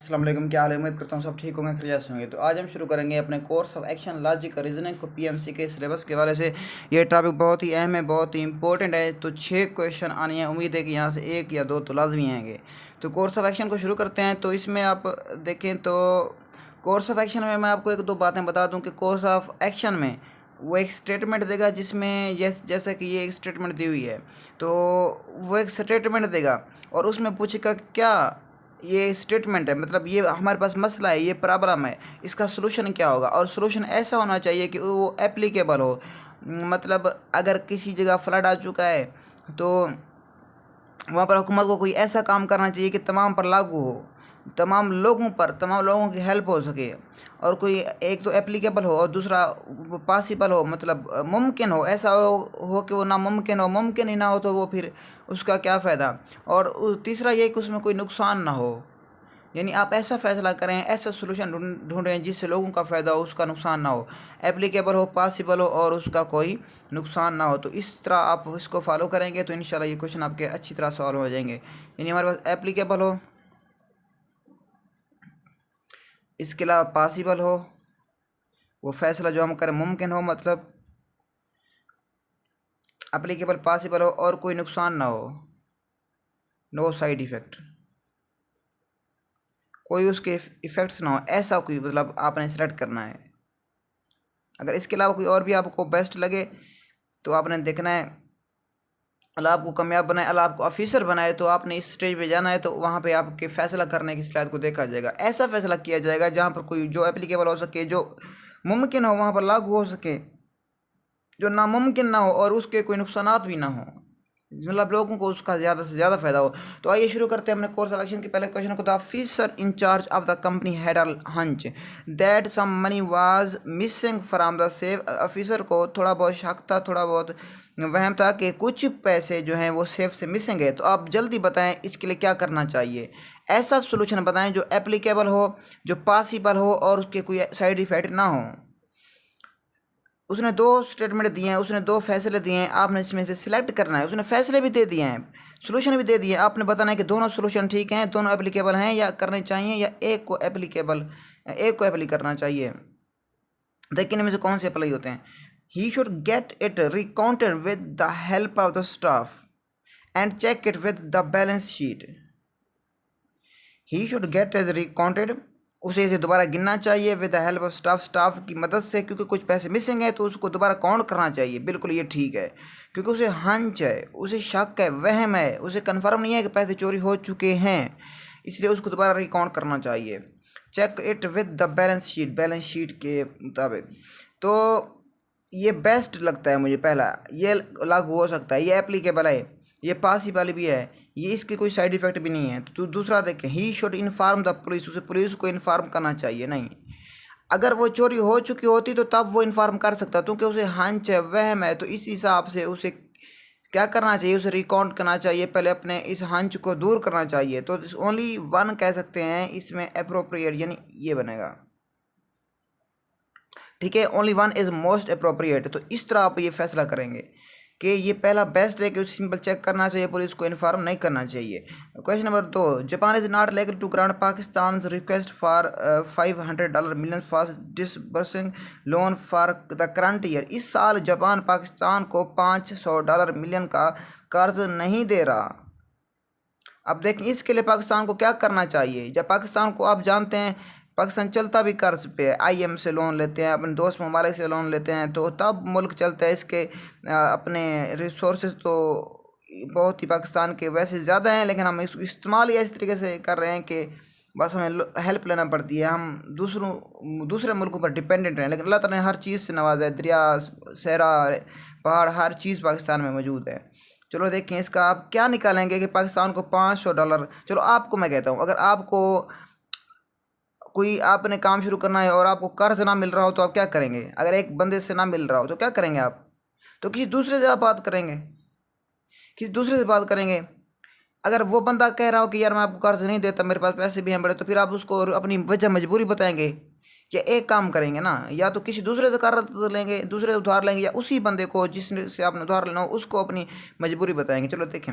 अस्सलाम वालेकुम, क्या हाल है। उम्मीद करता हूँ सब ठीक होंगे, खैरियत से होंगे। तो आज हम शुरू करेंगे अपने course of action logic reasoning को पीएमसी के सिलेबस के हवाले से। ये टॉपिक बहुत ही अहम है, बहुत ही इंपॉर्टेंट है। तो 6 क्वेश्चन आने हैं, उम्मीद है कि यहाँ से 1 या 2 तो लाजमी आएंगे। तो कोर्स ऑफ एक्शन को शुरू करते हैं। तो इसमें आप देखें तो कोर्स ऑफ एक्शन में मैं आपको 1-2 बातें बता दूँ कि कोर्स ऑफ एक्शन में वो एक स्टेटमेंट देगा, जिसमें जैसे कि ये एक स्टेटमेंट दी हुई है। तो वो एक स्टेटमेंट देगा और उसमें पूछेगा क्या ये स्टेटमेंट है, मतलब ये हमारे पास मसला है, ये प्रॉब्लम है, इसका सलूशन क्या होगा। और सलूशन ऐसा होना चाहिए कि वो एप्लीकेबल हो। मतलब अगर किसी जगह फ्लड आ चुका है तो वहाँ पर हुकूमत को कोई ऐसा काम करना चाहिए कि तमाम पर लागू हो, तमाम लोगों की हेल्प हो सके। और कोई एक तो एप्लीकेबल हो और दूसरा पॉसिबल हो, मतलब मुमकिन हो। ऐसा हो कि वो नामुमकिन हो, मुमकिन ही ना हो तो वो फिर उसका क्या फ़ायदा। और तीसरा ये कि उसमें कोई नुकसान ना हो, यानी आप ऐसा फ़ैसला करें, ऐसा सोल्यूशन ढूंढें जिससे लोगों का फ़ायदा हो, उसका नुकसान ना हो, एप्लीकेबल हो, पॉसिबल हो और उसका कोई नुकसान ना हो। तो इस तरह आप इसको फॉलो करेंगे तो इंशाल्लाह ये क्वेश्चन आपके अच्छी तरह सॉल्व हो जाएंगे। यानी हमारे पास एप्लीकेबल हो, इसके अलावा पॉसिबल हो, वो फ़ैसला जो हम करें मुमकिन हो, मतलब एप्लीकेबल, पॉसिबल हो और कोई नुकसान ना हो, नो साइड इफ़ेक्ट, कोई उसके इफ़ेक्ट्स ना हो, ऐसा कोई मतलब आपने सेलेक्ट करना है। अगर इसके अलावा कोई और भी आपको बेस्ट लगे तो आपने देखना है। अल्लाह आपको कामयाब बनाए, अल्लाह आपको ऑफिसर बनाए, तो आपने इस स्टेज पे जाना है। तो वहाँ पे आपके फ़ैसला करने की सलाहियत को देखा जाएगा। ऐसा फ़ैसला किया जाएगा जहाँ पर कोई जो एप्लीकेबल हो सके, जो मुमकिन हो वहाँ पर लागू हो सके, जो नामुमकिन ना हो और उसके कोई नुकसानात भी ना हो, मतलब लोगों को उसका ज़्यादा से ज़्यादा फ़ायदा हो। तो आइए शुरू करते हैं अपने कोर्स ऑफ एक्शन के पहले क्वेश्चन को। The officer in charge of the company had a hunch that some money was missing from the safe. Officer को थोड़ा बहुत शक था, थोड़ा बहुत वहम था कि कुछ पैसे जो हैं वो सेफ से मिसिंग है। तो आप जल्दी बताएं इसके लिए क्या करना चाहिए। ऐसा सोल्यूशन बताएं जो एप्लीकेबल हो, जो पॉसिबल हो और उसके कोई साइड इफ़ेक्ट ना हो। उसने 2 स्टेटमेंट दिए हैं, उसने 2 फैसले दिए हैं, आपने इसमें से सिलेक्ट करना है। उसने फैसले भी दे दिए हैं, सॉल्यूशन भी दे दिए हैं, आपने बताना है कि दोनों सॉल्यूशन ठीक हैं, दोनों एप्लीकेबल हैं या करने चाहिए, या एक को अप्लाई करना चाहिए। देखिए इनमें से कौन से अप्लाई होते हैं। He should get it recounted with the help of the staff and check it with the balance sheet. He should get is recounted, उसे इसे दोबारा गिनना चाहिए, with the help of staff की मदद से, क्योंकि कुछ पैसे मिसिंग है तो उसको दोबारा काउंट करना चाहिए। बिल्कुल ये ठीक है, क्योंकि उसे हंच है, उसे शक है, वहम है, उसे कंफर्म नहीं है कि पैसे चोरी हो चुके हैं, इसलिए उसको दोबारा रिकाउंट करना चाहिए। Check it with the balance sheet के मुताबिक। तो ये बेस्ट लगता है मुझे, पहला ये लागू हो सकता है, ये एप्लीकेबल है, ये पॉसिबल भी है, ये इसके कोई साइड इफ़ेक्ट भी नहीं है। तो दूसरा देखें, he should inform the police, उसे पुलिस को इन्फॉर्म करना चाहिए। नहीं, अगर वो चोरी हो चुकी होती तो तब वो इन्फॉर्म कर सकता, क्योंकि उसे हंच है, वहम है। तो इस हिसाब से उसे क्या करना चाहिए, उसे रिकाउंट करना चाहिए, पहले अपने इस हंच को दूर करना चाहिए। तो ओनली वन कह सकते हैं इसमें अप्रोप्रिएट, यानी ये बनेगा, ठीक है। Only one is most appropriate. तो इस तरह आप ये फैसला करेंगे कि ये पहला बेस्ट है कि सिंपल चेक करना चाहिए, पुलिस को इन्फॉर्म नहीं करना चाहिए। Question number 2, Japan is not likely to grant Pakistan request for $500 million for disbursing loan for the current year. इस साल जापान पाकिस्तान को $500 मिलियन का कर्ज नहीं दे रहा। अब देखें इसके लिए पाकिस्तान को क्या करना चाहिए। जब पाकिस्तान को आप जानते हैं पाकिस्तान चलता भी कर्ज पे, आईएम से लोन लेते हैं, अपने दोस्त ममालिक से लोन लेते हैं, तो तब मुल्क चलता है। इसके अपने रिसोर्सेज तो बहुत ही पाकिस्तान के वैसे ज़्यादा हैं, लेकिन हम इसको इस्तेमाल ही इस तरीके से कर रहे हैं कि बस हमें हेल्प लेना पड़ती है। हम दूसरे मुल्कों पर डिपेंडेंट हैं, लेकिन अल्लाह ताला ने हर चीज़ से नवाजा है। दरिया, सहरा, पहाड़, हर चीज़ पाकिस्तान में मौजूद है। चलो देखें इसका आप क्या निकालेंगे कि पाकिस्तान को $500। चलो आपको मैं कहता हूँ, अगर आपको कोई आपने काम शुरू करना है और आपको कर्ज ना मिल रहा हो तो आप क्या करेंगे। अगर एक बंदे से ना मिल रहा हो तो क्या करेंगे आप, तो किसी दूसरे से आप बात करेंगे, किसी दूसरे से बात करेंगे। अगर वो बंदा कह रहा हो कि यार मैं आपको कर्ज नहीं देता, मेरे पास पैसे भी हैं बड़े, तो फिर आप उसको अपनी वजह मजबूरी बताएंगे। या एक काम करेंगे ना, या तो किसी दूसरे से कर्ज लेंगे, दूसरे से उधार लेंगे, या उसी बंदे को जिससे आपने उधार लेना हो उसको अपनी मजबूरी बताएंगे। चलो देखें,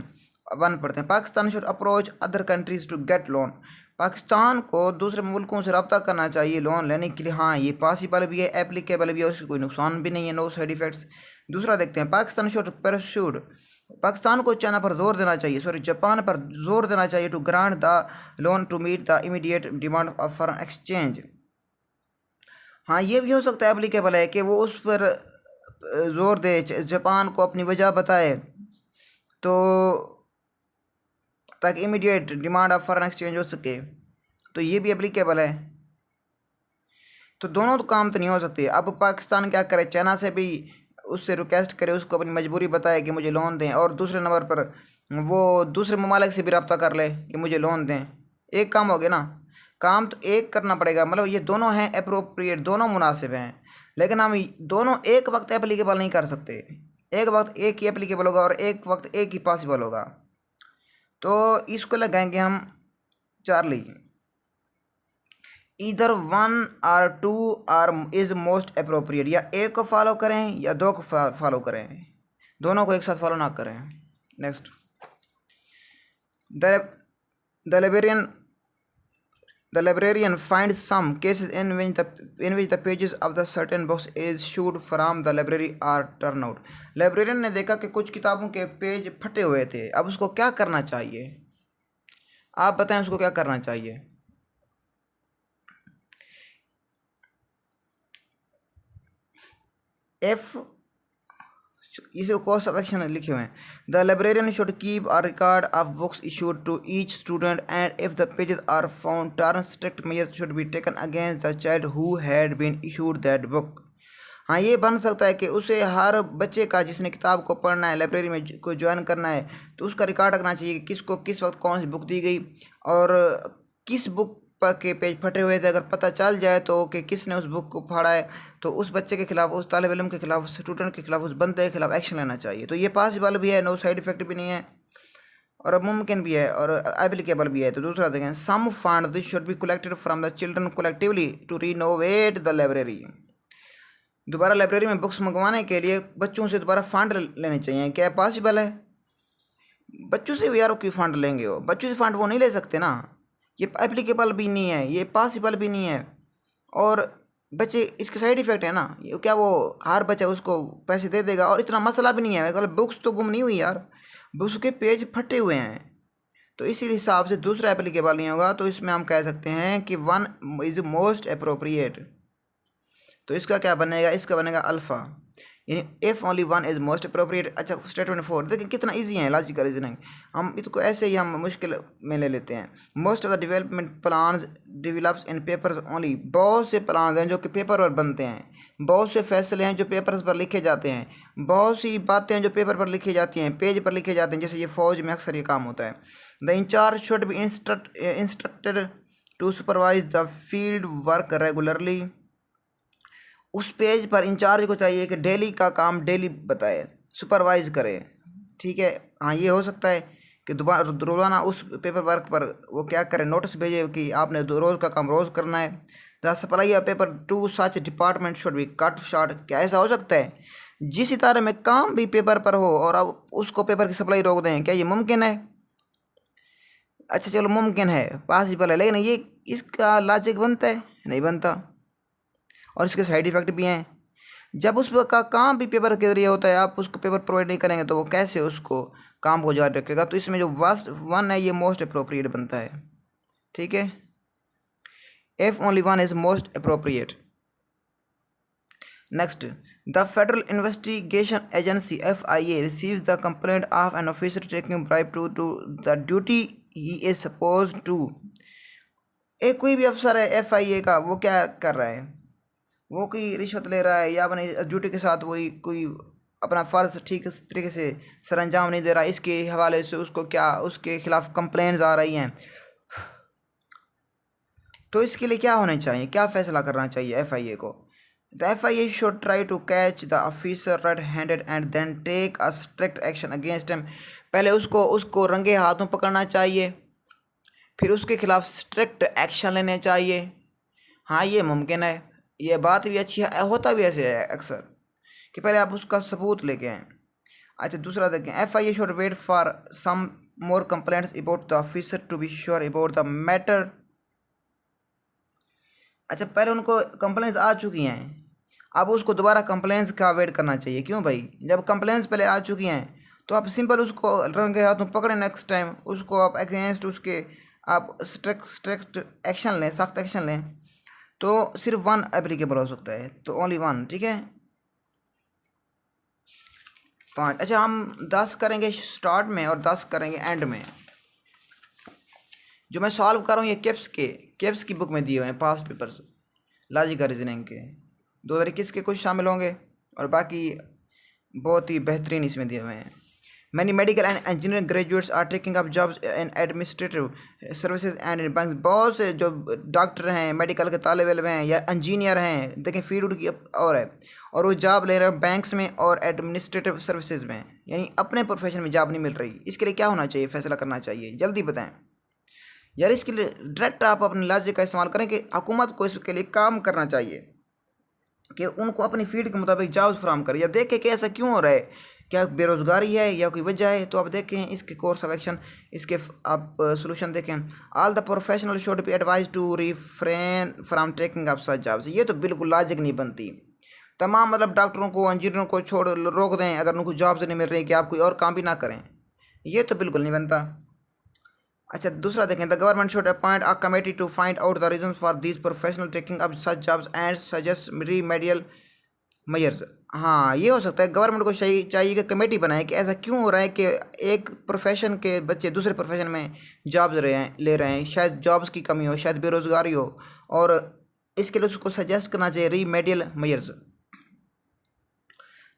वन पढ़ते हैं। Pakistan should approach other countries to get loan. Pakistan को दूसरे मुल्कों से रब्ता करना चाहिए लोन लेने के लिए। हाँ, ये पॉसिबल भी है, एप्लीकेबल भी है, उसकी कोई नुकसान भी नहीं है, नो साइड इफ़ेक्ट्स। दूसरा देखते हैं, पाकिस्तान शुड परस्यूड, पाकिस्तान को चाइना पर जोर देना चाहिए, सॉरी जापान पर जोर देना चाहिए, to grant the loan to meet the immediate demand of foreign exchange. हाँ, ये भी हो सकता है, एप्लीकेबल है कि वो उस पर जोर दे, जापान को अपनी वजह बताए, तो ताकि immediate demand of foreign exchange हो सके, तो ये भी एप्लीकेबल है। तो दोनों तो काम तो नहीं हो सकते। अब पाकिस्तान क्या करे, चाइना से भी उससे रिक्वेस्ट करे, उसको अपनी मजबूरी बताए कि मुझे लोन दें, और दूसरे नंबर पर वो दूसरे ममालिक से भी रब्ता कर ले कि मुझे लोन दें। एक काम हो गया ना, काम तो एक करना पड़ेगा, मतलब ये दोनों हैं अप्रोप्रिएट, दोनों मुनासिब हैं, लेकिन हम दोनों एक वक्त एप्लीकेबल नहीं कर सकते। एक वक्त एक ही एप्लीकेबल होगा और एक वक्त एक ही पॉसिबल होगा। तो इसको लगाएंगे हम चार्ली, इधर 1 और 2 आर इज मोस्ट अप्रोप्रिएट, या एक को फॉलो करें या दो को फॉलो करें, दोनों को एक साथ फॉलो ना करें। Next, the librarian finds some cases in which the pages of the certain books issued from the library are torn out. Librarian ने देखा कि कुछ किताबों के पेज फटे हुए थे। अब उसको क्या करना चाहिए, आप बताएं उसको क्या करना चाहिए। एफ, इसे कोर्स ऑफ एक्शन लिखे हुए हैं, the librarian should keep a record of books issued to each student and if the pages are found turn strict measure should be taken against the child who had been issued that book. हाँ, ये बन सकता है कि उसे हर बच्चे का जिसने किताब को पढ़ना है, लाइब्रेरी में को ज्वाइन करना है, तो उसका रिकॉर्ड रखना चाहिए कि किसको किस वक्त कौन सी बुक दी गई और किस बुक के पेज फटे हुए थे। अगर पता चल जाए तो कि किसने उस बुक को फाड़ा है, तो उस बच्चे के खिलाफ, उस तालिब इल्म के खिलाफ, उस स्टूडेंट के खिलाफ, उस बंदे के खिलाफ एक्शन लेना चाहिए। तो ये पॉसिबल भी है, नो साइड इफेक्ट भी नहीं है, और मुमकिन भी है और एप्लीकेबल भी है। तो दूसरा देखें, some fund this should be collected from the children collectively to renovate the library. दोबारा लाइब्रेरी में बुक्स मंगवाने के लिए बच्चों से दोबारा फंड लेने चाहिए। क्या पॉसिबल है? बच्चों से भी यार क्यों फंड लेंगे, हो बच्चों से फंड वो नहीं ले सकते ना, ये एप्लीकेबल भी नहीं है, ये पॉसिबल भी नहीं है। और बच्चे, इसके साइड इफेक्ट है ना, क्या वो हर बच्चा उसको पैसे दे देगा? और इतना मसला भी नहीं है, मतलब बुक्स तो गुम नहीं हुई यार, बुक्स के पेज फटे हुए हैं, तो इसी हिसाब से दूसरा एप्लीकेबल नहीं होगा। तो इसमें हम कह सकते हैं कि 1 इज़ मोस्ट अप्रोप्रिएट। तो इसका क्या बनेगा, इसका बनेगा अल्फ़ा, यानी if only 1 is most appropriate. अच्छा, स्टेटमेंट 4 देखिए कितना इजी है लॉजिकल रीजनिंग, हम इसको ऐसे ही हम मुश्किल में ले लेते हैं। Most of the development plans develops in papers only, बहुत से प्लान हैं जो कि पेपर पर बनते हैं, बहुत से फैसले हैं जो पेपर्स पर लिखे जाते हैं, बहुत सी बातें हैं जो पेपर पर लिखी जाती हैं, पेज पर लिखे जाते हैं, जैसे ये फ़ौज में अक्सर ये काम होता है। The incharge should be instructed to supervise the field work regularly, उस पेज पर इंचार्ज को चाहिए कि डेली का काम डेली बताए, सुपरवाइज करे। ठीक है, हाँ ये हो सकता है कि रोज़ाना उस पेपर वर्क पर वो क्या करे, नोटिस भेजे कि आपने रोज़ का काम रोज़ करना है। The supply of paper to such department should be cut short, क्या ऐसा हो सकता है जिस इदारे में काम भी पेपर पर हो और अब उसको पेपर की सप्लाई रोक दें? क्या ये मुमकिन है? अच्छा चलो, मुमकिन है, पॉसिबल है, लेकिन ये इसका लॉजिक बनता है? नहीं बनता। और इसके साइड इफ़ेक्ट भी हैं। जब उस का काम भी पेपर के जरिए होता है, आप उसको पेपर प्रोवाइड नहीं करेंगे तो वो कैसे उसको काम को जारी रखेगा? तो इसमें जो वास्ट 1 है ये मोस्ट अप्रोप्रिएट बनता है। ठीक है, if only 1 is most appropriate. Next, the federal investigation agency FIA receives the complaint of an officer taking bribe to the duty he is suppose to. एक कोई भी अफसर है FIA का, वो क्या कर रहा है, वो कोई रिश्वत ले रहा है या अपनी ड्यूटी के साथ वही कोई अपना फ़र्ज़ ठीक तरीके से सरअंजाम नहीं दे रहा, इसके हवाले से उसको क्या, उसके खिलाफ कंप्लेंट्स आ रही हैं, तो इसके लिए क्या होना चाहिए, क्या फ़ैसला करना चाहिए FIA को? The FIA should try to catch the officer red handed and then take a strict action against him. पहले उसको रंगे हाथों पकड़ना चाहिए, फिर उसके खिलाफ स्ट्रिक्ट एक्शन लेने चाहिए। हाँ ये मुमकिन है, ये बात भी अच्छी है, होता भी ऐसे है अक्सर कि पहले आप उसका सबूत लेके आएँ। अच्छा दूसरा देखें, FIA should wait for some more complaints about the officer to be sure about the matter अच्छा, पहले उनको कंप्लेंट्स आ चुकी हैं, अब उसको दोबारा कंप्लेंट्स का वेट करना चाहिए। क्यों भाई? जब कंप्लेंट्स पहले आ चुकी हैं तो आप सिंपल उसको रंगे हाथों पकड़े, नेक्स्ट टाइम उसको आप अगेंस्ट उसके आप स्ट्रिक्ट एक्शन लें, सख्त एक्शन लें। तो सिर्फ वन एप्लीकेबल हो सकता है, तो ओनली वन, ठीक है। 5। अच्छा, हम 10 करेंगे स्टार्ट में और 10 करेंगे एंड में। जो मैं सॉल्व कर रहा हूँ ये केप्स की बुक में दिए हुए हैं, पास्ट पेपर्स लॉजिकल रीजनिंग के 2021 के कुछ शामिल होंगे और बाकी बहुत ही बेहतरीन इसमें दिए हुए हैं। Many medical and engineering graduates are taking up jobs in administrative services and in bank. बहुत से जो डॉक्टर हैं, मेडिकल के तालिब इल्म हैं या इंजीनियर हैं, देखें फील्ड उनकी और है, और वो जॉब ले रहे हैं बैंक्स में और एडमिनिस्ट्रेटिव सर्विसेज में, यानी अपने प्रोफेशन में जॉब नहीं मिल रही। इसके लिए क्या होना चाहिए, फैसला करना चाहिए, जल्दी बताएं यार। इसके लिए डायरेक्ट आप अपने लॉजिक का इस्तेमाल करें कि हुकूमत को इसके लिए काम करना चाहिए कि उनको अपनी फील्ड के मुताबिक जॉब्स फराहम करें, या देखें कि ऐसा क्यों हो रहा है, क्या बेरोज़गारी है या कोई वजह है। तो आप देखें इसके कोर्स ऑफ एक्शन, इसके आप सोल्यूशन देखें। All the professional should be advise to refrain from taking up such jobs. ये तो बिल्कुल लॉजिक नहीं बनती। तमाम मतलब डॉक्टरों को, इंजीनियरों को छोड़ रोक दें अगर उनको जॉब्स नहीं मिल रही कि आप कोई और काम भी ना करें, ये तो बिल्कुल नहीं बनता। अच्छा, दूसरा देखें, the government should appoint a committee to find out the reason for this professional taking up such jobs and suggest remedial measures. हाँ, ये हो सकता है गवर्नमेंट को चाहिए कि कमेटी बनाए कि ऐसा क्यों हो रहा है कि एक प्रोफेशन के बच्चे दूसरे प्रोफेशन में जॉब्स ले रहे हैं। शायद जॉब्स की कमी हो, शायद बेरोज़गारी हो, और इसके लिए उसको सजेस्ट करना चाहिए रिमेडियल मेजर्स।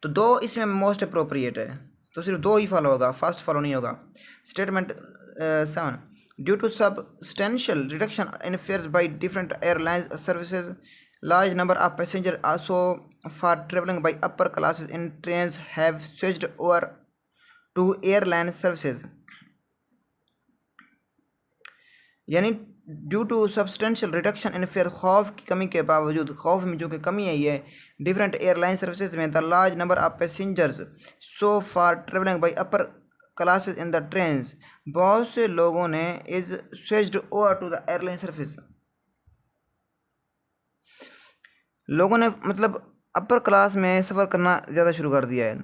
तो 2 इसमें मोस्ट अप्रोप्रिएट है, तो सिर्फ 2 ही फॉलो होगा, फर्स्ट फॉलो नहीं होगा। Statement 7, due to substantial reduction in fares by different airlines services, large number of passengers also for traveling by upper classes in trains have switched over to airline services। यानी due to substantial reduction in fare, खौफ की कमी के बावजूद, खौफ में जो कि कमी है ये डिफरेंट एयरलाइन सर्विसेज में, the large number of passengers so for travelling by upper classes in the trains, बहुत से लोगों ने is switched over to the airline service. लोगों ने मतलब अपर क्लास में सफ़र करना ज़्यादा शुरू कर दिया है।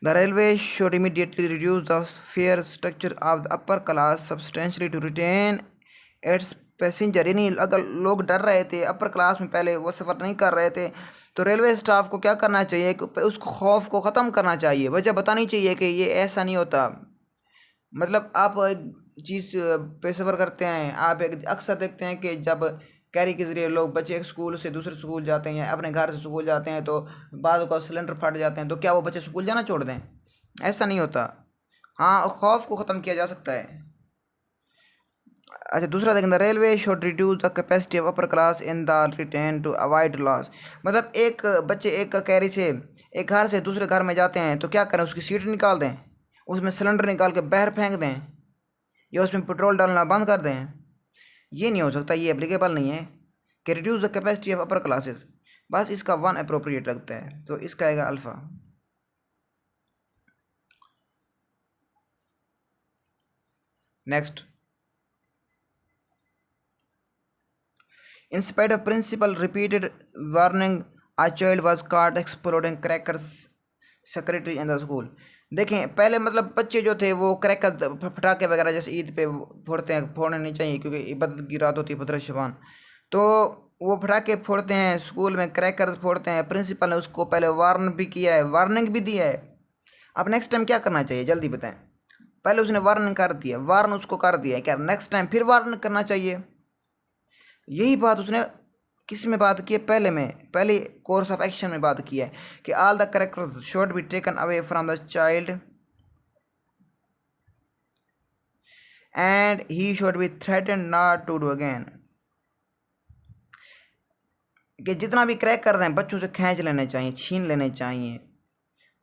The railway should immediately reduce the fare structure of the upper class substantially to retain its passenger. यानी अगर लोग डर रहे थे, अपर क्लास में पहले वो सफ़र नहीं कर रहे थे, तो रेलवे स्टाफ को क्या करना चाहिए कि उसको खौफ को ख़त्म करना चाहिए, वजह बतानी चाहिए कि ये ऐसा नहीं होता। मतलब आप एक चीज़ पे सफ़र करते हैं, आप एक अक्सर देखते हैं कि जब कैरी के ज़रिए लोग बच्चे एक स्कूल से दूसरे स्कूल जाते हैं या अपने घर से स्कूल जाते हैं, तो बाद का सिलेंडर फट जाते हैं, तो क्या वो बच्चे स्कूल जाना छोड़ दें? ऐसा नहीं होता। हाँ, खौफ को ख़त्म किया जा सकता है। अच्छा, दूसरा देखें, the railway should reduce the capacity of upper class in the retain to avoid loss. मतलब एक बच्चे एक कैरी से एक घर से दूसरे घर में जाते हैं, तो क्या करें, उसकी सीट निकाल दें, उसमें सिलेंडर निकाल के बाहर फेंक दें, या उसमें पेट्रोल डालना बंद कर दें। ये नहीं हो सकता, ये एप्लीकेबल नहीं है कि reduce the capacity of upper classes. बस इसका 1 अप्रोप्रिएट लगता है, तो इसका आएगा alpha. Next, in spite of principal repeated warning a child was caught exploding crackers secretary in the school. देखें, पहले मतलब बच्चे जो थे वो क्रैकर पटाखे वगैरह जैसे ईद पे फोड़ते हैं, फोड़ने नहीं चाहिए क्योंकि इबादत की रात होती है, फजर शबान, तो वो पटाखे फोड़ते हैं, स्कूल में क्रैकर्स फोड़ते हैं। प्रिंसिपल ने उसको पहले वार्न भी किया है, वार्निंग भी दिया है। अब नेक्स्ट टाइम क्या करना चाहिए, जल्दी बताएं। पहले उसने वार्न कर दिया, वार्न उसको कर दिया, क्या नेक्स्ट टाइम फिर वार्न करना चाहिए? यही बात उसने किस में बात की है, पहले कोर्स ऑफ एक्शन में बात की है कि all the characters should be taken away from the child and he should be threatened not to do again. कि जितना भी क्रैक कर दें बच्चों से खींच लेने चाहिए, छीन लेने चाहिए,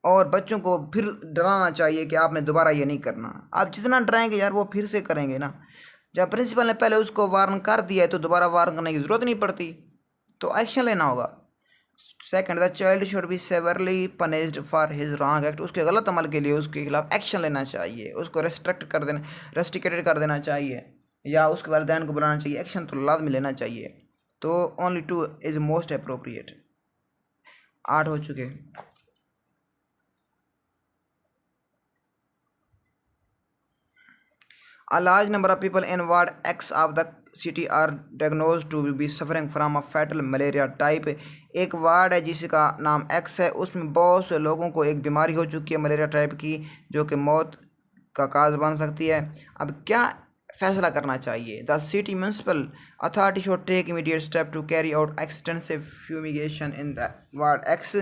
और बच्चों को फिर डराना चाहिए कि आपने दोबारा ये नहीं करना। आप जितना डराएंगे यार वो फिर से करेंगे ना। जब प्रिंसिपल ने पहले उसको वार्न कर दिया है तो दोबारा वार्न करने की ज़रूरत नहीं पड़ती, तो एक्शन लेना होगा। Second, the child should be severally punished for his wrong act. उसके गलत अमल के लिए उसके खिलाफ एक्शन लेना चाहिए, उसको रेस्ट्रिकेटेड कर देना चाहिए, या उसके वालिदैन को बुलाना चाहिए, एक्शन तो लाजमी लेना चाहिए। तो ओनली 2 इज मोस्ट अप्रोप्रिएट। 8 हो चुके। A large number of people in Ward X of the city are diagnosed to be suffering from a fatal malaria type। एक वार्ड है जिसका नाम X है, उसमें बहुत से लोगों को एक बीमारी हो चुकी है मलेरिया टाइप की, जो कि मौत का काज बन सकती है। अब क्या फैसला करना चाहिए? The city municipal authority should take immediate step to carry out extensive fumigation in the ward X.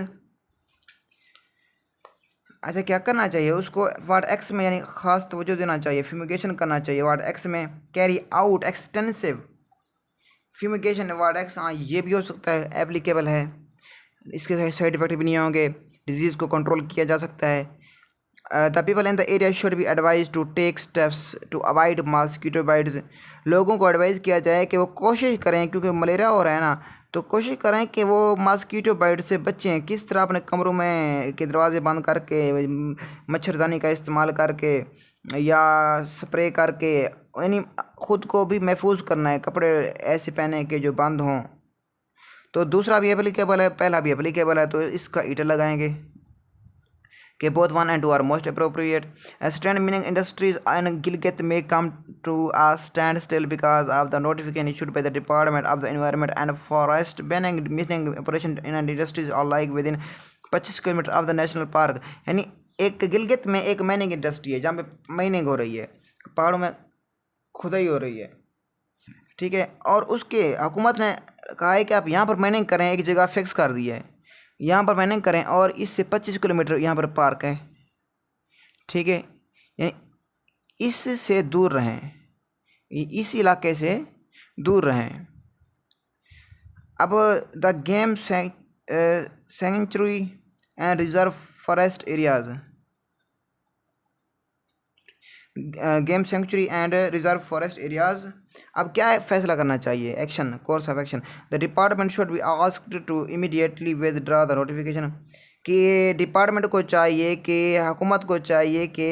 अच्छा, क्या करना चाहिए उसको वार्ड एक्स में, यानी ख़ास तवज्जो देना चाहिए, फ्यूमिगेशन करना चाहिए वार्ड एक्स में। Carry out extensive fumigation ward x, हाँ ये भी हो सकता है, एप्लीकेबल है, इसके साइड इफेक्ट भी नहीं होंगे, डिजीज़ को कंट्रोल किया जा सकता है। The people in the area should be advise to take steps to avoid mosquito bites. लोगों को एडवाइज़ किया जाए कि वो कोशिश करें, क्योंकि मलेरिया हो रहा है ना, तो कोशिश करें कि वो मॉस्किटो बाइट से बचें। किस तरह? अपने कमरों में के दरवाजे बंद करके, मच्छरदानी का इस्तेमाल करके या स्प्रे करके, यानी ख़ुद को भी महफूज करना है, कपड़े ऐसे पहने के जो बंद हों। तो दूसरा भी एप्लीकेबल है, पहला भी एप्लीकेबल है, तो इसका ईटर लगाएंगे कि both 1 and 2 are most appropriate। Stand meaning industries in Gilgit may come to a standstill because of the notification issued by the Department of the Environment and Forest banning mining operation in industries or like within 25 kilometre of the national park। यानी एक गिलगित में एक mining industry है जहाँ पे mining हो रही है, पहाड़ों में खुदाई हो रही है, ठीक है, और उसके हुकूमत ने कहा है कि आप यहाँ पर माइनिंग करें, एक जगह फिक्स कर दी है, यहाँ पर माइनिंग करें और इससे 25 किलोमीटर यहाँ पर पार्क है, ठीक है, यानी इससे दूर रहें, इस इलाके से दूर रहें। अब the game century and reserve forest areas, game century and reserve forest areas. अब क्या फैसला करना चाहिए? Action, course of action. The department should be asked to immediately withdraw the notification. कि डिपार्टमेंट को चाहिए कि हुकूमत को चाहिए कि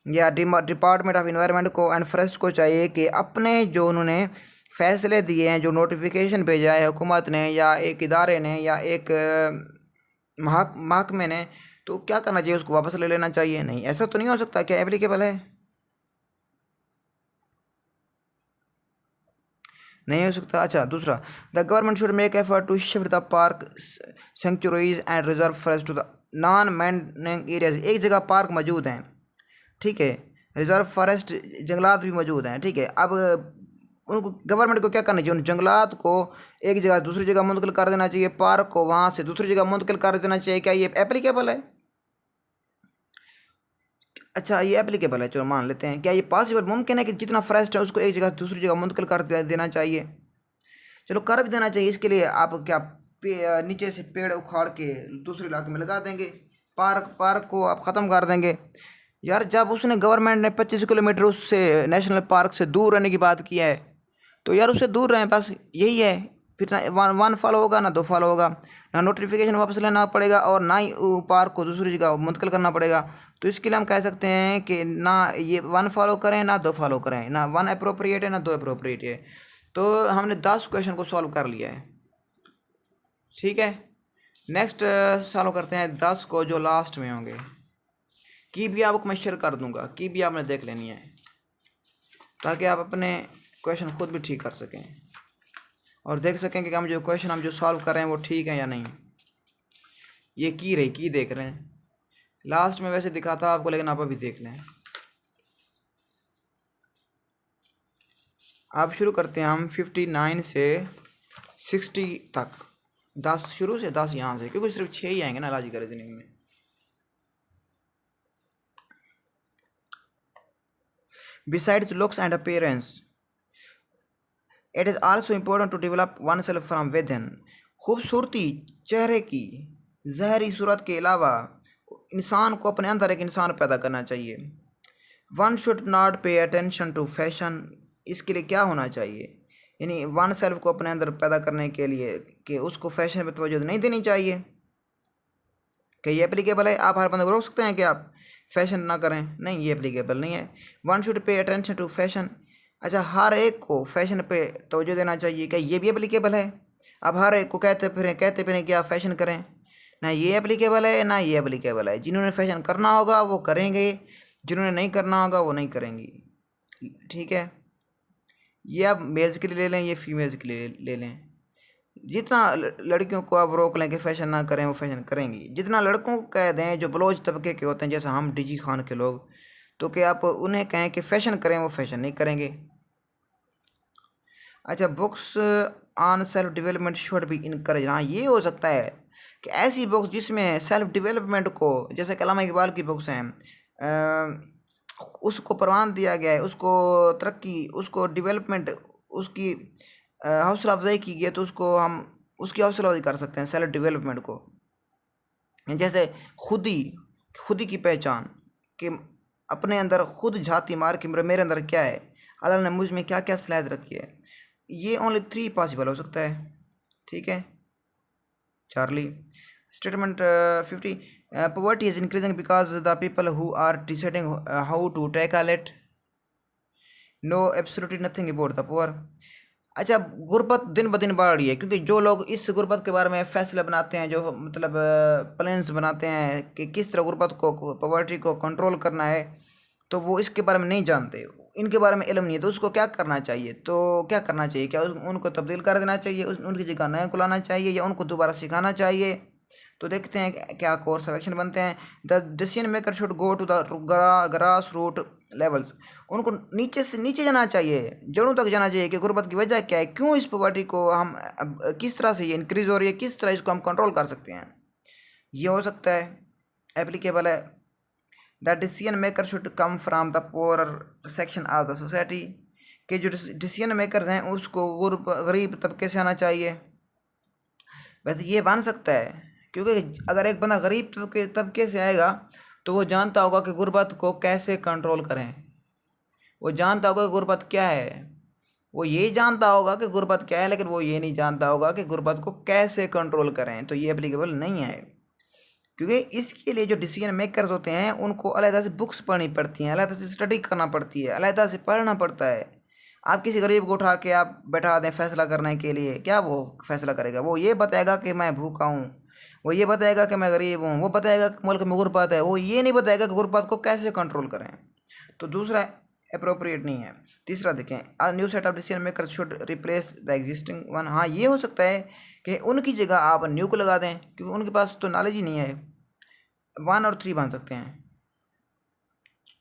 या डिपार्टमेंट ऑफ इन्वायरमेंट को एंड फॉरेस्ट को चाहिए कि अपने जो उन्होंने फैसले दिए हैं, जो नोटिफिकेशन भेजा है हुकूमत ने या एक इदारे ने या एक महकमे ने, तो क्या करना चाहिए? उसको वापस ले लेना चाहिए? नहीं, ऐसा तो नहीं हो सकता। क्या एप्लीकेबल है? नहीं हो सकता। अच्छा, दूसरा, the government should make effort to shift the park centuries and reserve forest to the non manning areas. एक जगह पार्क मौजूद हैं, ठीक है, रिजर्व फॉरेस्ट जंगलात भी मौजूद हैं, ठीक है। अब उनको गवर्नमेंट को क्या करना चाहिए? उन जंगलात को एक जगह दूसरी जगह मुंतकिल कर देना चाहिए, पार्क को वहाँ से दूसरी जगह मुंतकिल कर देना चाहिए। क्या ये एप्लीकेबल है? अच्छा, ये एप्लीकेबल है, चलो मान लेते हैं। क्या ये पॉसिबल, मुमकिन है कि जितना फॉरेस्ट है उसको एक जगह दूसरी जगह मुंतकिल कर देना चाहिए? चलो कर भी देना चाहिए। इसके लिए आप क्या नीचे से पेड़ उखाड़ के दूसरे इलाके में लगा देंगे, पार्क को आप ख़त्म कर देंगे। यार, जब उसने गवर्नमेंट ने 25 किलोमीटर उससे नेशनल पार्क से दूर रहने की बात की है, तो यार उससे दूर रहें, बस यही है। फिर ना वन फॉलो होगा ना 2 फॉलो होगा, ना नोटिफिकेशन वापस लेना पड़ेगा और ना ही पार्क को दूसरी जगह मुंतकिल करना पड़ेगा। तो इसके लिए हम कह सकते हैं कि ना ये 1 फॉलो करें ना 2 फॉलो करें, ना 1 अप्रोप्रिएट है ना 2 अप्रोप्रिएट है। तो हमने 10 क्वेश्चन को सॉल्व कर लिया है, ठीक है। नेक्स्ट सॉल्व करते हैं 10 को जो लास्ट में होंगे। की भी आपको मैं शेयर कर दूंगा, की भी आपने देख लेनी है, ताकि आप अपने क्वेश्चन खुद भी ठीक कर सकें और देख सकें कि हम जो क्वेश्चन हम जो सॉल्व कर रहे हैं वो ठीक है या नहीं। ये की रही, की देख रहे हैं, लास्ट में वैसे दिखाता आपको, लेकिन आप अभी देख लें। अब शुरू करते हैं हम 59 से 60 तक, 10 शुरू से 10 यहाँ से, क्योंकि सिर्फ 6 ही आएंगे ना लॉजिकल रीजनिंग में। Besides looks and appearance, it is also important to develop oneself from within। खूबसूरती चेहरे की ज़ाहरी सूरत के अलावा इंसान को अपने अंदर एक इंसान पैदा करना चाहिए। One should not pay attention to fashion. इसके लिए क्या होना चाहिए? यानी वन सेल्फ को अपने अंदर पैदा करने के लिए कि उसको फैशन पर तवज्जो नहीं देनी चाहिए। क्या ये एप्लीकेबल है? आप हर बंदे को रोक सकते हैं कि आप फैशन ना करें? नहीं, ये एप्लीकेबल नहीं है। One should pay attention to fashion. अच्छा, हर एक को फैशन पे तवज्जो देना चाहिए, क्या ये भी एप्लीकेबल है? अब हर एक को कहते फिरें कि आप फैशन करें, ना ये एप्लीकेबल है ना ये एप्लीकेबल है। जिन्होंने फैशन करना होगा वो करेंगे, जिन्होंने नहीं करना होगा वो नहीं करेंगी। ठीक है, ये आप मेल्स के लिए ले लें, ये फीमेल्स के लिए ले लें। जितना लड़कियों को आप रोक लें कि फ़ैशन ना करें वो फ़ैशन करेंगी, जितना लड़कों को कह दें जो बलोच तबके के होते हैं जैसे हम डीजी खान के लोग, तो कि आप उन्हें कहें कि फ़ैशन करें वो फ़ैशन नहीं करेंगे। अच्छा, books on self development should be encourage. हाँ, ये हो सकता है कि ऐसी बुक्स जिसमें सेल्फ डेवलपमेंट को, जैसे कलाम इकबाल की बुक्स हैं, उसको प्रवान दिया गया है, उसको तरक्की, उसको डेवलपमेंट, उसकी हौसला अफजाई की गई है, तो उसको हम उसकी हौसला अफजाई कर सकते हैं सेल्फ डेवलपमेंट को। जैसे खुदी की पहचान, कि अपने अंदर खुद झाती मार के मेरे अंदर क्या है, अल्लाह ने मुझ में क्या क्या सलाहियत रखी है। ये ओनली 3 पॉसिबल हो सकता है। ठीक है Charlie. Statement 50, poverty is increasing because the people who are deciding how to tackle it know absolutely nothing about the poor। अच्छा, गुर्बत दिन ब दिन बढ़ रही है क्योंकि जो लोग इस गुर्बत के बारे में फैसले बनाते हैं, जो मतलब प्लान्स बनाते हैं कि किस तरह गुर्बत को, पॉवर्टी को कंट्रोल करना है, तो वो इसके बारे में नहीं जानते, इनके बारे में इल्म नहीं है। तो उसको क्या करना चाहिए, तो क्या करना चाहिए, क्या उनको तब्दील कर देना चाहिए, उनकी जगह नया खुलाना चाहिए, या उनको दोबारा सिखाना चाहिए। तो देखते हैं क्या कोर्स ऑफ एक्शन बनते हैं। The decision maker should go to the grass root levels. उनको नीचे से नीचे जाना चाहिए, जड़ों तक जाना चाहिए कि गुर्बत की वजह क्या है, क्यों इस पॉवर्टी को हम किस तरह से ये इंक्रीज हो रही है, किस तरह इसको हम कंट्रोल कर सकते हैं। ये हो सकता है, एप्लीकेबल है। The decision maker should come from the poor section of the society. के जो डिसीजन मेकर्स हैं उसको गरीब तबके से आना चाहिए। वैसे ये बन सकता है क्योंकि अगर एक बंदा गरीब तबके से आएगा तो वो जानता होगा कि गुर्बत को कैसे कंट्रोल करें, वो जानता होगा कि गुर्बत क्या है, वो यही जानता होगा कि गुर्बत क्या है, लेकिन वो ये नहीं जानता होगा कि गुर्बत को कैसे कंट्रोल करें। तो ये एप्लीकेबल नहीं है, क्योंकि इसके लिए जो डिसीजन मेकर्स होते हैं उनको अलग से बुक्स पढ़नी पड़ती हैं, अलग से स्टडी करना पड़ती है, अलग से पढ़ना पड़ता है। आप किसी गरीब को उठा के आप बैठा दें फैसला करने के लिए, क्या वो फैसला करेगा? वो ये बताएगा कि मैं भूखा हूँ, वो ये बताएगा कि मैं गरीब हूँ, वो बताएगा कि मुल्क में गुर्बत है, वो ये नहीं बताएगा कि गुर्बत को कैसे कंट्रोल करें। तो दूसरा अप्रोप्रिएट नहीं है। तीसरा देखें, a new set of decision maker should replace the existing one. हाँ, ये हो सकता है कि उनकी जगह आप न्यू को लगा दें, क्योंकि उनके पास तो नॉलेज ही नहीं है। 1 और 3 बन सकते हैं,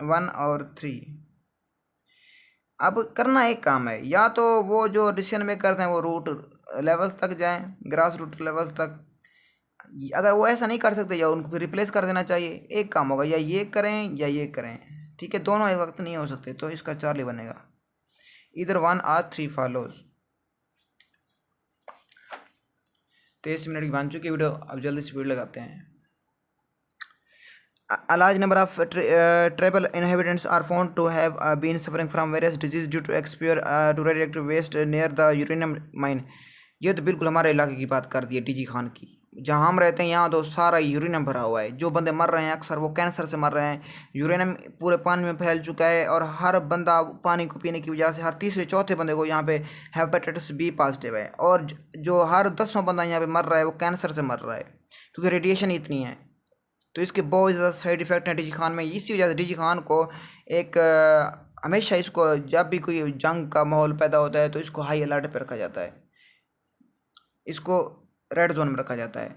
1 और 3। अब करना एक काम है, या तो वो जो डिसीजन मेकर्स हैं वो रूट लेवल्स तक जाएं, ग्रास रूट लेवल्स तक। अगर वो ऐसा नहीं कर सकते, या उनको रिप्लेस कर देना चाहिए। एक काम होगा, या ये करें या ये करें। ठीक है, दोनों एक वक्त नहीं हो सकते, तो इसका चार्ली बनेगा। इधर 1 और 3 फॉलोज। 23 मिनट की बन चुकी वीडियो, अब जल्दी से वीडियो लगाते हैं। A large number of tribal inhabitants are found to have been suffering from various diseases due to exposure to radioactive waste near the uranium mine। ये तो बिल्कुल हमारे इलाके की बात कर दी है डीजी खान की। जहाँ हम रहते हैं यहाँ तो सारा यूरेनियम भरा हुआ है। जो बंदे मर रहे हैं अक्सर वो कैंसर से मर रहे हैं। यूरेनियम पूरे पानी में फैल चुका है, और हर बंदा पानी को पीने की वजह से हर तीसरे चौथे बंदे को यहाँ पे हेपेटाइटिस बी पॉजिटिव है, और जो हर 10वां बंदा यहाँ पे मर रहा है वो कैंसर से मर रहा है, क्योंकि रेडिएशन इतनी है। तो इसके बहुत ज़्यादा साइड इफ़ेक्ट हैं डीजी खान में। इसी वजह से डीजी खान को एक हमेशा इसको जब भी कोई जंग का माहौल पैदा होता है तो इसको हाई अलर्ट पर रखा जाता है, इसको रेड जोन में रखा जाता है।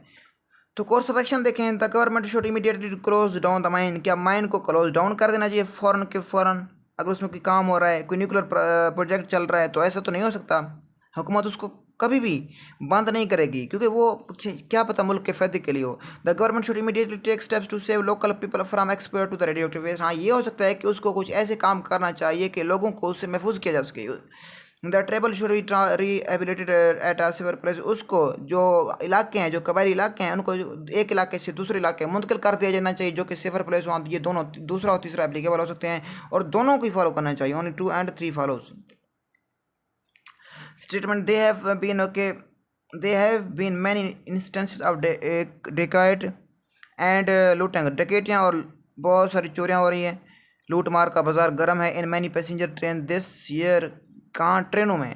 तो कोर्स ऑफ एक्शन देखें, the government should immediately close down the mine. क्या माइन को क्लोज डाउन कर देना चाहिए फ़ौरन के फ़ौरन? अगर उसमें कोई काम हो रहा है, कोई न्यूक्लियर प्रोजेक्ट चल रहा है, तो ऐसा तो नहीं हो सकता। हुकूमत उसको कभी भी बंद नहीं करेगी, क्योंकि वो क्या पता मुल्क के फ़ायदे के लिए हो। The government should immediately take steps to save local people from exposure to the radioactive waste. हाँ, ये हो सकता है कि उसको कुछ ऐसे काम करना चाहिए कि लोगों को उससे महफूज किया जा सके। The tribal should be rehabilitated at a safer place. उसको जो इलाके हैं, जो कबायली इलाके हैं, उनको एक इलाके से दूसरे इलाके मुंतकिल कर दिया जाना चाहिए, जो कि सेवर प्लेस हो। ये दोनों, दूसरा और तीसरा एप्लीकेबल हो सकते हैं, और दोनों को ही फॉलो करना चाहिए। Only 2 and 3 follows. Statement, they have been many instances of dacoit and looting. डकैतियाँ और बहुत सारी चोरियाँ हो रही हैं। लूट मार का बाजार गर्म है in many passenger train this year. कहाँ? ट्रेनों में।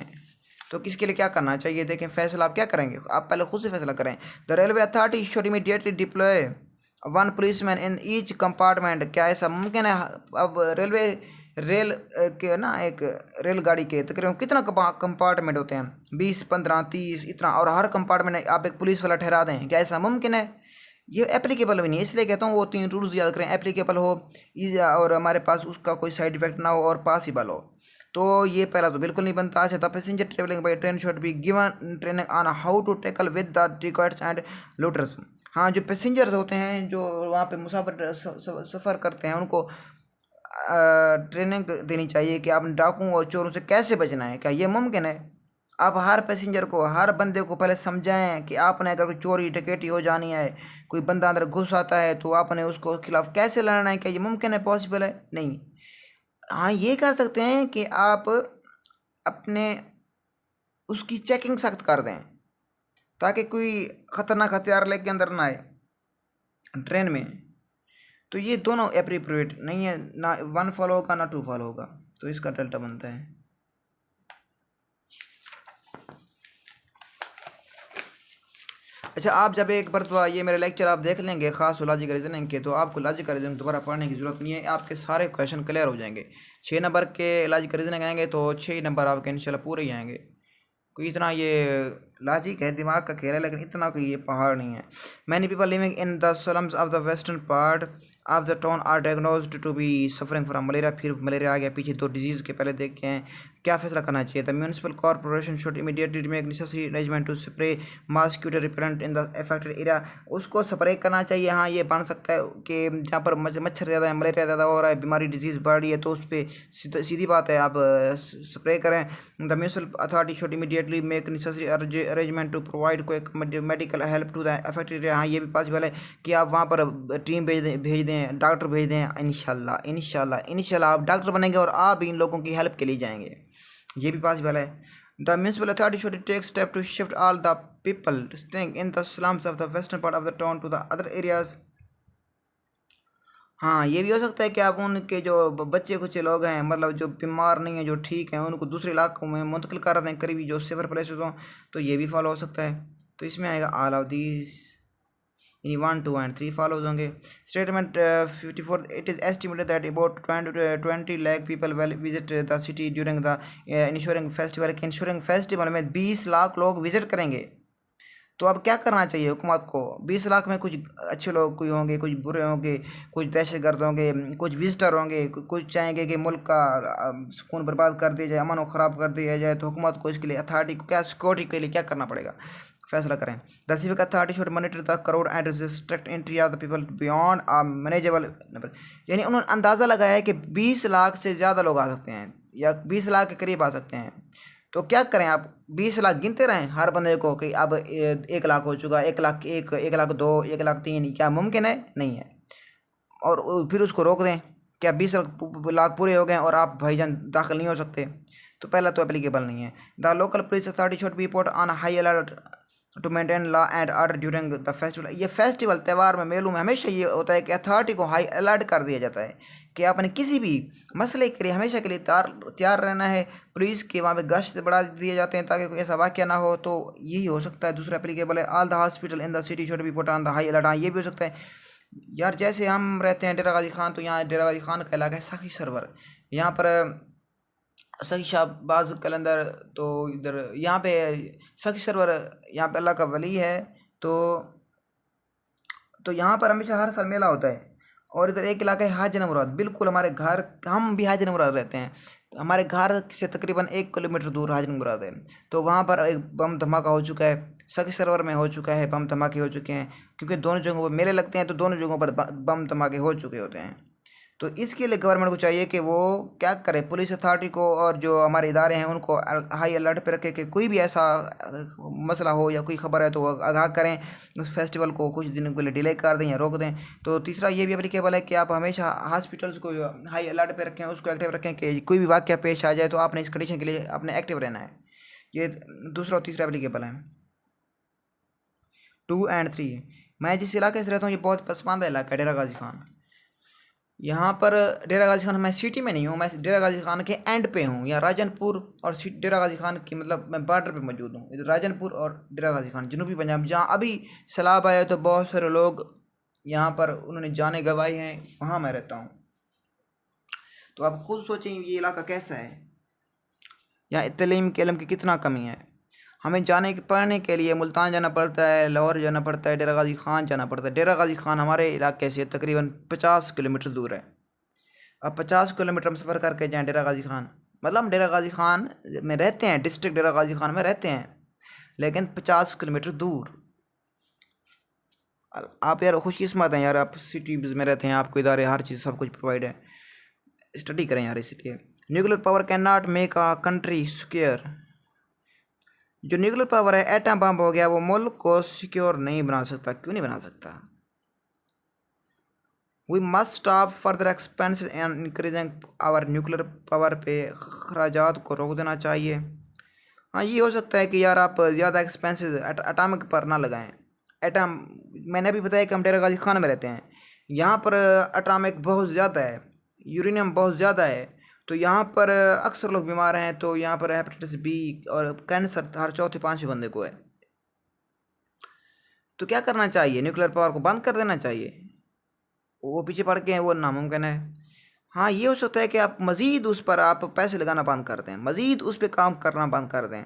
तो किसके लिए क्या करना चाहिए? देखें, फैसला आप क्या करेंगे, आप पहले खुद से फैसला करें। The railway authority should immediately deploy one policeman in each compartment. क्या ऐसा मुमकिन है? अब रेल के ना, एक रेलगाड़ी के तकरीबन कितना कंपार्टमेंट होते हैं? 20, 15, 30 इतना, और हर कंपार्टमेंट आप एक पुलिस वाला ठहरा दें। क्या ऐसा मुमकिन है? ये एप्लीकेबल भी नहीं है। इसलिए कहता हूँ वो 3 रूल्स याद करें, एप्लीकेबल हो, और हमारे पास उसका कोई साइड इफेक्ट ना हो, और पॉसिबल हो। तो ये पहला तो बिल्कुल नहीं बनता। अच्छा, the passenger travelling by train should be given training on how to tackle with the tickets and looters. हाँ, जो पैसेंजर्स होते हैं, जो वहाँ पे मुसाफिर सफ़र करते हैं, उनको ट्रेनिंग देनी चाहिए कि आपने डाकुओं और चोरों से कैसे बचना है। क्या ये मुमकिन है? आप हर पैसेंजर को, हर बंदे को पहले समझाएं कि आपने अगर कोई चोरी डकैती हो जानी है, कोई बंदा अंदर घुस आता है, तो आपने उसको खिलाफ कैसे लड़ना है। क्या ये मुमकिन है? पॉसिबल है? नहीं। हाँ, ये कर सकते हैं कि आप अपने उसकी चेकिंग सख्त कर दें, ताकि कोई ख़तरनाक हथियार लेके अंदर ना आए ट्रेन में। तो ये दोनों एप्रोप्रिएट नहीं है, ना 1 फॉलो होगा ना 2 फॉलो होगा, तो इसका डेल्टा बनता है। अच्छा, आप जब एक मरतबा ये मेरे लेक्चर आप देख लेंगे ख़ास लॉजिकल रीजनिंग के, तो आपको लॉजिकल रीजनिंग दोबारा पढ़ने की ज़रूरत नहीं है, आपके सारे क्वेश्चन क्लियर हो जाएंगे। 6 नंबर के लॉजिकल रीजनिंग आएंगे तो 6 नंबर आपके इंशाल्लाह पूरे ही आएंगे। कोई इतना ये लॉजिक है, दिमाग का खेल है, लेकिन इतना कोई ये पहाड़ नहीं है। Many people living in the slums of the western part of the town are diagnosed to be suffering from malaria. फिर मलेरिया आ गया पीछे, 2 डिजीज़ के पहले देख के हैं। क्या फैसला करना चाहिए? The municipal corporation should immediately make necessary arrangement to spray mosquito repellent in the affected area. उसको स्प्रे करना चाहिए। हाँ, ये बन सकता है कि जहाँ पर मच्छर ज़्यादा है, मलेरिया ज़्यादा हो रहा है, बीमारी डिजीज़ बढ़ रही है, तो उस पर सीधी बात है, आप स्प्रे करें। The municipal authority should immediately make necessary arrangement to provide कोई medical help to the affected area. हाँ, ये भी पॉसिबल है कि आप वहाँ पर टीम भेज दें, डॉक्टर भेज दें। इंशाल्लाह आप डॉक्टर बनेंगे और आप इन लोगों की हेल्प के लिए जाएंगे। ये भी पॉसिबल है। The municipal authority should take step to shift all the people staying in the slums of the western part of the town to the other areas. हाँ, ये भी हो सकता है कि आप उनके जो बच्चे कुछ लोग हैं, मतलब जो बीमार नहीं है, जो ठीक हैं, उनको दूसरे इलाकों में मुंतकिल कर दें, करीबी जो सेफर प्लेसेस हों, तो ये भी फॉलो हो सकता है। तो इसमें आएगा ऑल ऑफ दीज, यानी 1, 2 एंड 3 फॉलोज होंगे। Statement 54, it is estimated that about 20 lakh people will visit the city during the ensuring festival. के इंश्योरिंग फेस्टिवल में 20 लाख लोग विजिट करेंगे। तो अब क्या करना चाहिए हुकूमत को? 20 लाख में कुछ अच्छे लोग कोई होंगे, कुछ बुरे होंगे, कुछ दहशतगर्द होंगे, कुछ विजिटर होंगे, कुछ चाहेंगे कि मुल्क का सुकून बर्बाद कर दिया जाए, अमन को ख़राब कर दिया जाए। तो हुकूमत को इसके लिए, अथॉरिटी को क्या, सिक्योरिटी के लिए क्या करना पड़ेगा? फैसला करें। The civic authority should monitor the crowd and restrict entry of the people beyond a manageable number. यानी उन्होंने अंदाज़ा लगाया है कि 20 लाख से ज़्यादा लोग आ सकते हैं, या 20 लाख के करीब आ सकते हैं। तो क्या करें? आप 20 लाख गिनते रहें हर बंदे को कि अब 1 लाख हो चुका, 1 लाख 1, 1 लाख 2, 1 लाख 3। क्या मुमकिन है? नहीं है। और फिर उसको रोक दें। क्या 20 लाख पूरे हो गए और आप भाईजान दाखिल नहीं हो सकते? तो पहला तो एप्लीकेबल नहीं है। The local police authority should be put on high alert to maintain law and order during the festival. ये फेस्टिवल, त्यौहार में, मेलों में हमेशा ये होता है कि अथॉरिटी को हाई अलर्ट कर दिया जाता है कि आपने किसी भी मसले के लिए हमेशा के लिए तैयार रहना है। पुलिस के वहाँ पे गश्त बढ़ा दिए जाते हैं ताकि कोई ऐसा वाक़या ना हो। तो यही हो सकता है। दूसरा एप्लीकेबल है, all the hospital in the city should be put on the high alert. हाँ, ये भी हो सकता है। यार, जैसे हम रहते हैं डेरा गाजी खान, तो यहाँ डेरा गाजी खान का इलाका है सखी सरवर, यहाँ पर सखी शाहबाज कलंदर, तो इधर यहाँ पे सखी सरवर, यहाँ पे अल्लाह का वली है। तो यहाँ पर हमेशा हर साल मेला होता है। और इधर एक इलाका है हाजी मुराद, बिल्कुल हमारे घर, हम भी हाजी मुराद रहते हैं, हमारे घर से तकरीबन 1 किलोमीटर दूर हाजी मुराद है। तो वहाँ पर एक बम धमाका हो चुका है, सखी सरवर में हो चुका है, बम धमाके हो चुके हैं, क्योंकि दोनों जगहों पर मेले लगते हैं, तो दोनों जगहों पर बम धमाके हो चुके होते हैं। तो इसके लिए गवर्नमेंट को चाहिए कि वो क्या करे, पुलिस अथॉरिटी को और जो हमारे इदारे हैं उनको हाई अलर्ट पे रखे कि कोई भी ऐसा मसला हो या कोई खबर है तो आगाह करें, उस फेस्टिवल को कुछ दिनों के लिए डिले कर दें या रोक दें। तो तीसरा ये भी एप्लीकेबल है कि आप हमेशा हॉस्पिटल्स को हाई अलर्ट पे रखें, उसको एक्टिव रखें कि कोई भी वाक़या पेश आ जाए तो आपने इस कंडीशन के लिए अपने एक्टिव रहना है। ये दूसरा और तीसरा एप्लीकेबल है। 2 एंड 3, मैं जिस इलाके से रहता हूँ ये बहुत पसमानदा इलाका है, डेरा गाजी खान। यहाँ पर डेरा गाजी खान, मैं सिटी में नहीं हूँ, मैं डेरा गाजी खान के एंड पे हूँ। यहाँ राजनपुर और डेरा गाजी खान की मतलब मैं बॉर्डर पे मौजूद हूँ। इधर राजनपुर और डेरा गाजी खान जनूबी पंजाब, जहाँ अभी सैलाब आया तो बहुत सारे लोग यहाँ पर उन्होंने जाने गंवाई हैं, वहाँ मैं रहता हूँ। तो आप खुद सोचें ये इलाका कैसा है, यहाँ तलीम के इल्म की कितना कमी है। हमें पढ़ने के लिए मुल्तान जाना पड़ता है, लाहौर जाना पड़ता है, डेरा गाजी खान जाना पड़ता है। डेरा गाजी खान हमारे इलाके से तकरीबन 50 किलोमीटर दूर है। अब 50 किलोमीटर हम सफ़र करके जाएँ डेरा गाजी खान, मतलब हम डेरा गाजी खान में रहते हैं, डिस्ट्रिक्ट डेरा गाजी खान में रहते हैं, लेकिन 50 किलोमीटर दूर। आप यार खुशकिस्मत हैं यार, आप सिटीज़ में रहते हैं, आपको इदारे हर चीज़ सब कुछ प्रोवाइड है। स्टडी करें यार इसलिए। Nuclear power can not make a country secure. जो न्यूक्लियर पावर है, एटम बम हो गया, वो मुल्क को सिक्योर नहीं बना सकता। क्यों नहीं बना सकता? We must stop further expenses and increasing our nuclear power पे खराजात को रोक देना चाहिए। हाँ, ये हो सकता है कि यार आप ज़्यादा एक्सपेंसेस एटॉमिक पर ना लगाएं। एटम, मैंने अभी बताया कि हम डेरा गाजी खान में रहते हैं, यहाँ पर एटॉमिक बहुत ज़्यादा है, यूरेनियम बहुत ज़्यादा है, तो यहाँ पर अक्सर लोग बीमार हैं। तो यहाँ पर हेपेटाइटिस बी और कैंसर हर चौथे पाँचवें बंदे को है। तो क्या करना चाहिए? न्यूक्लियर पावर को बंद कर देना चाहिए। वो पीछे पड़ के हैं, वो नामुमकिन है। हाँ, ये हो सकता है कि आप मज़ीद उस पर आप पैसे लगाना बंद कर दें, मज़ीद उस पर काम करना बंद कर दें।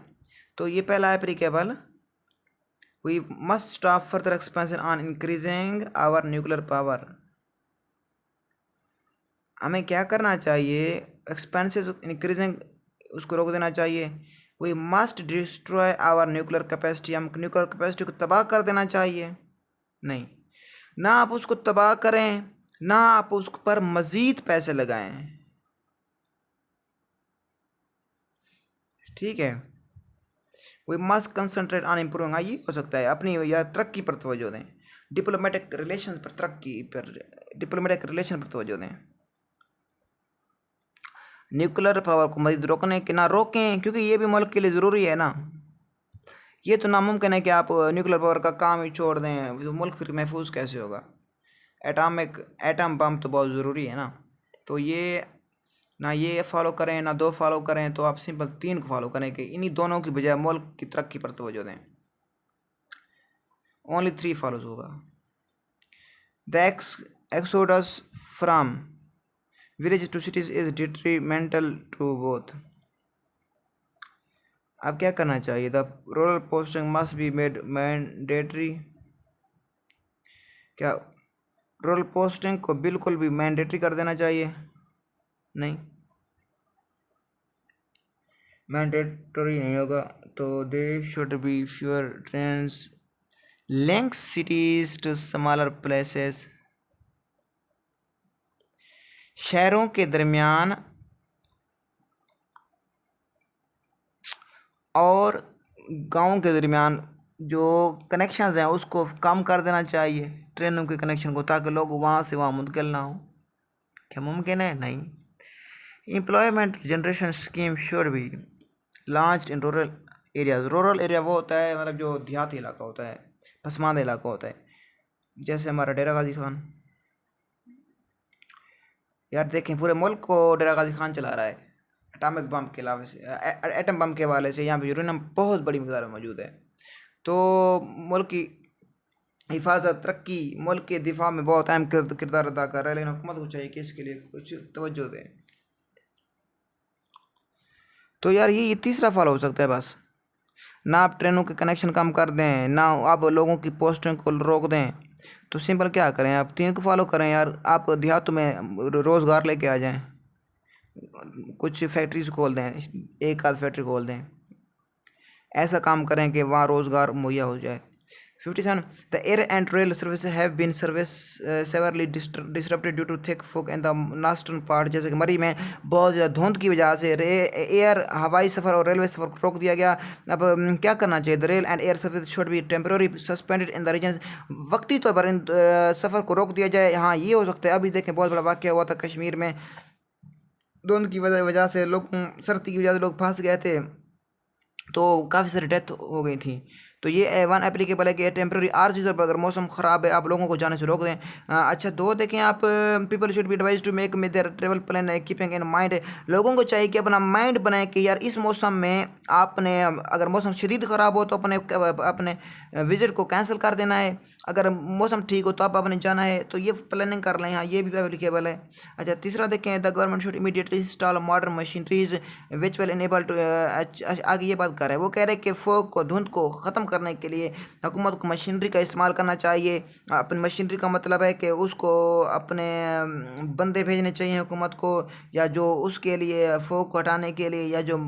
तो ये पहला applicable, we must stop further expansion on increasing our nuclear power. हमें क्या करना चाहिए? एक्सपेंसेस इंक्रीजिंग, उसको रोक देना चाहिए। We must destroy our nuclear capacity, हम न्यूक्लियर कैपेसिटी को तबाह कर देना चाहिए। नहीं, ना आप उसको तबाह करें, ना आप उस पर मज़ीद पैसे लगाएं। ठीक है। We must concentrate on improving, ये हो सकता है अपनी या तरक्की पर तवज्जो दें, डिप्लोमेटिक रिलेशन पर, तरक्की पर, डिप्लोमेटिक रिलेशन पर तवज्जो दें। न्यूक्लियर पावर को मज़ीद रोकने के ना रोकें, क्योंकि ये भी मुल्क के लिए ज़रूरी है ना। ये तो नामुमकिन है कि आप न्यूक्लियर पावर का काम ही छोड़ दें, तो मुल्क फिर महफूज कैसे होगा? एटम बम तो बहुत ज़रूरी है ना। तो ये ना ये फॉलो करें, ना दो फॉलो करें, तो आप सिंपल 3 को फॉलो करें कि इन्हीं दोनों की बजाय मुल्क की तरक्की पर तवज्जो दें। ओनली 3 फॉलोज होगा। The exodus from village to cities is detrimental to both. अब क्या करना चाहिए? The rural posting must be made mandatory. क्या रूरल पोस्टिंग को बिल्कुल भी मैंडेटरी कर देना चाहिए? नहीं, मैंडेटरी नहीं होगा। तो they should be fewer trains link cities to smaller places. शहरों के दरमियान और गाँव के दरमियान जो कनेक्शंस हैं उसको कम कर देना चाहिए, ट्रेनों के कनेक्शन को, ताकि लोग वहाँ से वहाँ मुंतकिल ना हो। क्या मुमकिन है? नहीं। Employment generation scheme should be launched in rural areas. Rural area वो होता है मतलब जो देहाती इलाका होता है, पसमानदा इलाका होता है, जैसे हमारा डेरा गाजी खान। यार देखें, पूरे मुल्क को डेरा गाजी खान चला रहा है एटॉमिक बम के अलावा से, एटम बम के हवाले से। यहाँ पे यूरेनियम बहुत बड़ी मिकदार में मौजूद है। तो मुल्क की हिफाजत, तरक्की, मुल्क के दिफा में बहुत अहम किरदार अदा कर रहा है, लेकिन हुकूमत को चाहिए कि इसके लिए कुछ तवज्जो दें। तो यार ये तीसरा फॉलो हो सकता है बस। ना आप ट्रेनों के कनेक्शन कम कर दें, ना आप लोगों की पोस्टिंग को रोक दें। तो सिंपल क्या करें? आप 3 को फॉलो करें यार। आप देहातों में रोज़गार लेके आ जाएं, कुछ फैक्ट्रीज खोल दें, एक आध फैक्ट्री खोल दें, ऐसा काम करें कि वहाँ रोज़गार मुहैया हो जाए। 57 the air and rail service have been service severely disrupted due to thick fog in the northern part. जैसे कि मरी में बहुत ज़्यादा धुंध की वजह से एयर, हवाई सफ़र और रेलवे सफ़र को रोक दिया गया। अब क्या करना चाहिए? The rail and air service should be temporary suspended in the region. वक्ती तौर पर इन सफ़र को रोक दिया जाए। हाँ, ये हो सकता है। अभी देखें, बहुत बड़ा वाक़या हुआ था कश्मीर में, धुंध की वजह से लोग, सर्दी की वजह से लोग फंस गए थे, तो काफ़ी सारी डेथ हो गई थी। तो ये वन एप्लीकेबल है कि टेम्प्रेरी आर्जी तौर पर अगर मौसम ख़राब है आप लोगों को जाने से रोक दें। अच्छा, दो देखें आप, people should be advise to make their travel plan keeping in mind. लोगों को चाहिए कि अपना माइंड बनाए कि यार इस मौसम में आपने, अगर मौसम शदीद ख़राब हो तो अपने विजिट को कैंसिल कर देना है, अगर मौसम ठीक हो तो आप अपने जाना है, तो ये प्लानिंग कर लें। हाँ, ये भी एप्लीकेबल है। अच्छा, तीसरा देखें, the government should immediately install modern machineries which will enable to, आगे ये बात कर रहे हैं, वो कह रहे हैं कि फोग को, धुंध को ख़त्म करने के लिए हुकूमत को मशीनरी का इस्तेमाल करना चाहिए। अपनी मशीनरी का मतलब है कि उसको अपने बंदे भेजने चाहिए हुकूमत को, या जो उसके लिए फोग को हटाने के लिए, या जो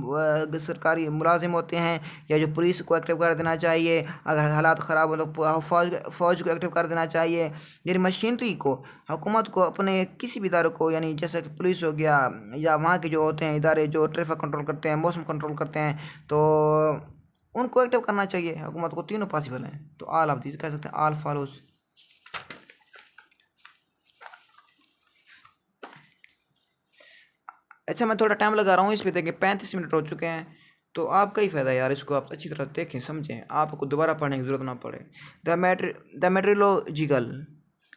सरकारी मुलाजिम होते हैं, या जो पुलिस को एक्टिव कर देना चाहिए, अगर हालात ख़राब हो तो फ़ौज को एक्टिव कर देना चाहिए। यानी मशीनरी को, हुकूमत को अपने किसी भी इदारे को, यानी जैसे कि पुलिस हो गया, या वहाँ के जो होते हैं इदारे जो ट्रैफिक कंट्रोल करते हैं, मौसम कंट्रोल करते हैं, तो उनको एक्टिव करना चाहिए हुकूमत को। तीनों पॉसिबल हैं, तो ऑल ऑफ दीज कह सकते हैं, ऑल फॉलोज। अच्छा, मैं थोड़ा टाइम लगा रहा हूँ इस पे, देखें 35 मिनट हो चुके हैं, तो आपका ही फ़ायदा यार, इसको आप अच्छी तरह देखें समझें, आपको दोबारा पढ़ने की ज़रूरत ना पड़े। द मेट्रोलॉजिकल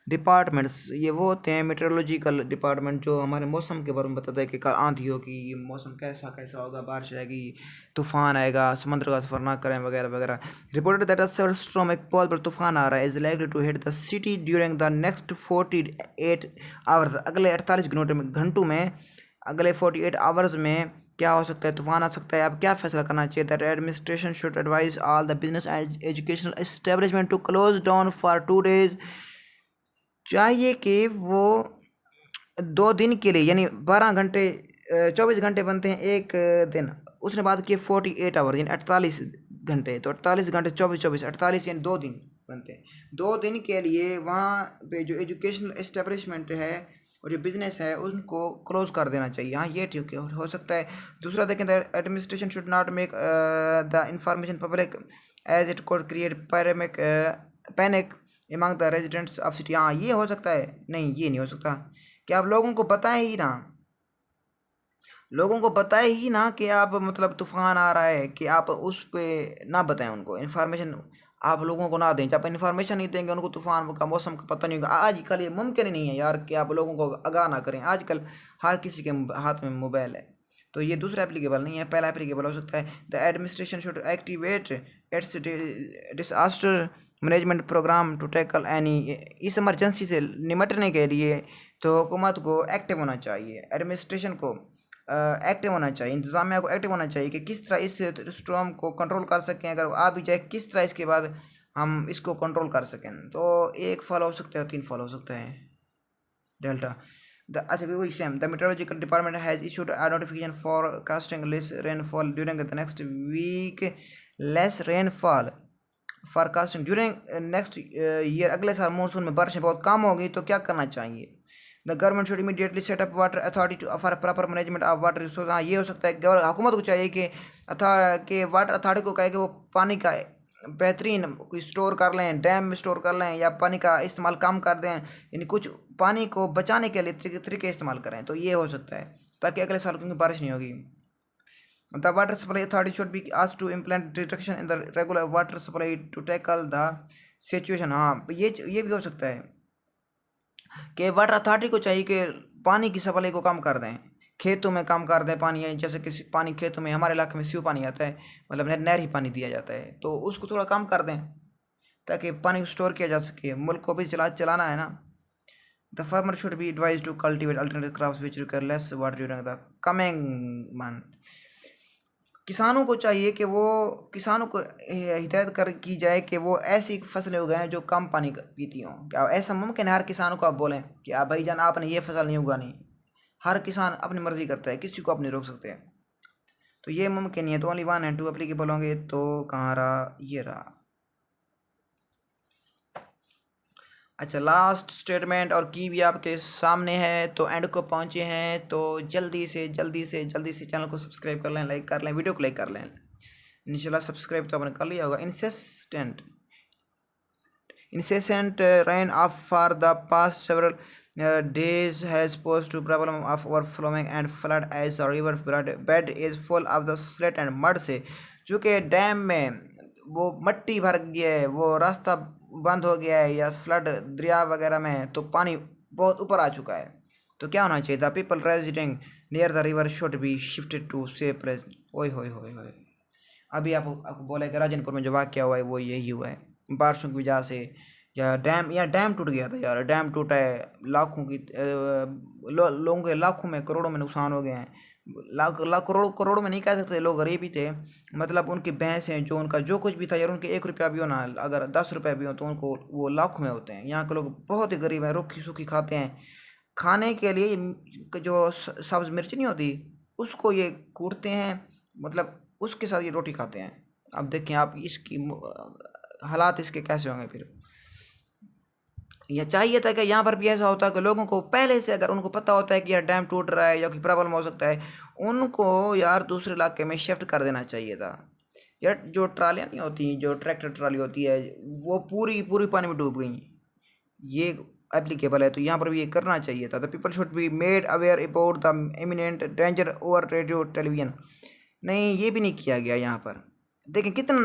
डिपार्टमेंट्स, ये वो होते हैं मेट्रोलॉजिकल डिपार्टमेंट जो हमारे मौसम के बारे में बताता है कि कल आंधी होगी, ये मौसम कैसा कैसा होगा, बारिश आएगी, तूफान आएगा, समुद्र का सफ़र ना करें, वगैरह वगैरह। Reported that a severe storm, एक बहुत बड़ा तूफान आ रहा है, is likely to hit the city during the next 48 hours, अगले 48 घंटों में, अगले 48 आवर्स में क्या हो सकता है, तूफान आ सकता है। आप क्या फैसला करना चाहिए? That administration should advise all the business and educational establishment to close down for 2 days। चाहिए कि वो 2 दिन के लिए, यानी 12 घंटे, 24 घंटे बनते हैं एक दिन, उसने बात की 48 आवर यानी 48 घंटे, तो 48 घंटे 24 48 यानी 2 दिन बनते हैं। 2 दिन के लिए वहाँ पे जो एजुकेशनल एस्टेब्लिशमेंट है और जो बिजनेस है उनको क्लोज कर देना चाहिए। हाँ, ये ठीक हो सकता है। दूसरा देखें, the administration should not make the information public as it could create panic among the residents of city. हाँ, ये हो सकता है। नहीं, ये नहीं हो सकता कि आप लोगों को बताएं ही ना, लोगों को बताएं ही ना कि आप, मतलब तूफान आ रहा है, कि आप उस पे ना बताएं उनको इन्फॉर्मेशन, आप लोगों को ना दें। जब आप इन्फॉर्मेशन नहीं देंगे उनको, तूफान का मौसम का पता नहीं होगा। आजकल ये मुमकिन ही नहीं है यार कि आप लोगों को आगाह ना करें, आजकल हर किसी के हाथ में मोबाइल है। तो ये दूसरा एप्लीकेबल नहीं है, पहला एप्लीकेबल हो सकता है। The administration should activate its disaster management program to tackle any, इस इमरजेंसी से निपटने के लिए तो हुकूमत को एक्टिव होना चाहिए, एडमिनिस्ट्रेशन को एक्टिव होना चाहिए, इंतज़ामिया को एक्टिव होना चाहिए कि किस तरह इस स्टॉर्म को कंट्रोल कर सकें, अगर आ भी जाए किस तरह इसके बाद हम इसको कंट्रोल कर सकें। तो एक फॉल हो सकता है, 3 फॉल हो सकता है। डेल्टा अच्छा भी वही same, the meteorological department has issued a notification for casting less rainfall during the next week, less rainfall forecasting during next year, अगले साल मानसून में बारिशें बहुत कम होगी, तो क्या करना चाहिए? The government should immediately set up water authority for proper management of water resource. हाँ, ये हो सकता है, हुकूमत को चाहिए कि वाटर अथॉरिटी को कहे कि वो पानी का बेहतरीन कोई स्टोर कर लें, डैम में स्टोर कर लें, या पानी का इस्तेमाल कम कर दें, यानी कुछ पानी को बचाने के लिए तरीके इस्तेमाल करें, तो ये हो सकता है, ताकि अगले साल क्योंकि बारिश नहीं होगी। The water supply authority should be asked to implement reduction in the regular water supply to tackle the situation। हाँ, ये भी हो सकता है कि वाटर अथॉरिटी को चाहिए कि पानी की सप्लाई को कम कर दें, खेतों में कम कर दें पानी, जैसे कि पानी खेतों में, हमारे इलाके में सीव पानी आता है, मतलब नहरी पानी दिया जाता है, तो उसको थोड़ा कम कर दें ताकि पानी स्टोर किया जा सके, मुल्क को भी चलाना है ना। The farmer should be advise to cultivate alternative crops which require less water during the coming month. किसानों को चाहिए कि वो, किसानों को हिदायत कर की जाए कि वो ऐसी फसलें उगाएं जो कम पानी पीती हों। क्या ऐसा मुमकिन है हर किसानों को आप बोलें कि आप भाईजान आपने ये फसल नहीं उगानी? हर किसान अपनी मर्जी करता है, किसी को आप नहीं रोक सकते, तो ये मुमकिन नहीं है। तो ओनली 1 and 2 एप्लीकेबल होंगे, तो कहाँ रहा, ये रहा। अच्छा, लास्ट स्टेटमेंट और की भी आपके सामने है, तो एंड को पहुंचे हैं, तो जल्दी से चैनल को सब्सक्राइब कर लें, लाइक कर लें, वीडियो को लाइक कर लें। इंशाल्लाह सब्सक्राइब तो आपने कर लिया होगा। incessant rain of for the past several days has posed to problem of overflowing and flood as the river bed is full of the slit and mud से, चूँकि डैम में वो मट्टी भर गई है, वो रास्ता बंद हो गया है, या फ्लड दरिया वगैरह में है, तो पानी बहुत ऊपर आ चुका है, तो क्या होना चाहिए था? People residing near the river should be shifted to safe place. ओए होए होए होए। अभी आपको बोला कि राजनपुर में जो वाक़या हुआ है वो यही हुआ है, बारिशों की वजह से, या डैम टूट गया था यार, डैम टूटा है, लाखों की लोगों के लाखों में करोड़ों में नुकसान हो गए हैं। लाख लाख करोड़ करोड़ों में नहीं कह सकते, लोग गरीब ही थे, मतलब उनकी भैंसें, जो उनका जो कुछ भी था यार, उनके 1 रुपया भी हो ना, अगर 10 रुपये भी हो तो उनको वो लाखों में होते हैं। यहाँ के लोग बहुत ही गरीब हैं, रूखी सूखी खाते हैं, खाने के लिए जो सब्ज़ मिर्च नहीं होती उसको ये कूटते हैं, मतलब उसके साथ ये रोटी खाते हैं। अब देखें आप इसकी हालात इसके कैसे होंगे फिर। यह चाहिए था कि यहाँ पर भी ऐसा होता है कि लोगों को पहले से, अगर उनको पता होता है कि यार डैम टूट रहा है या कोई प्रॉब्लम हो सकता है, उनको यार दूसरे इलाके में शिफ्ट कर देना चाहिए था। यार जो ट्रालियाँ नहीं होती, जो ट्रैक्टर ट्राली होती है, वो पूरी पूरी पानी में डूब गई, ये एप्लीकेबल है, तो यहाँ पर भी ये करना चाहिए था। The people should be made aware about the imminent danger over radio television. नहीं, ये भी नहीं किया गया यहाँ पर। देखें कितना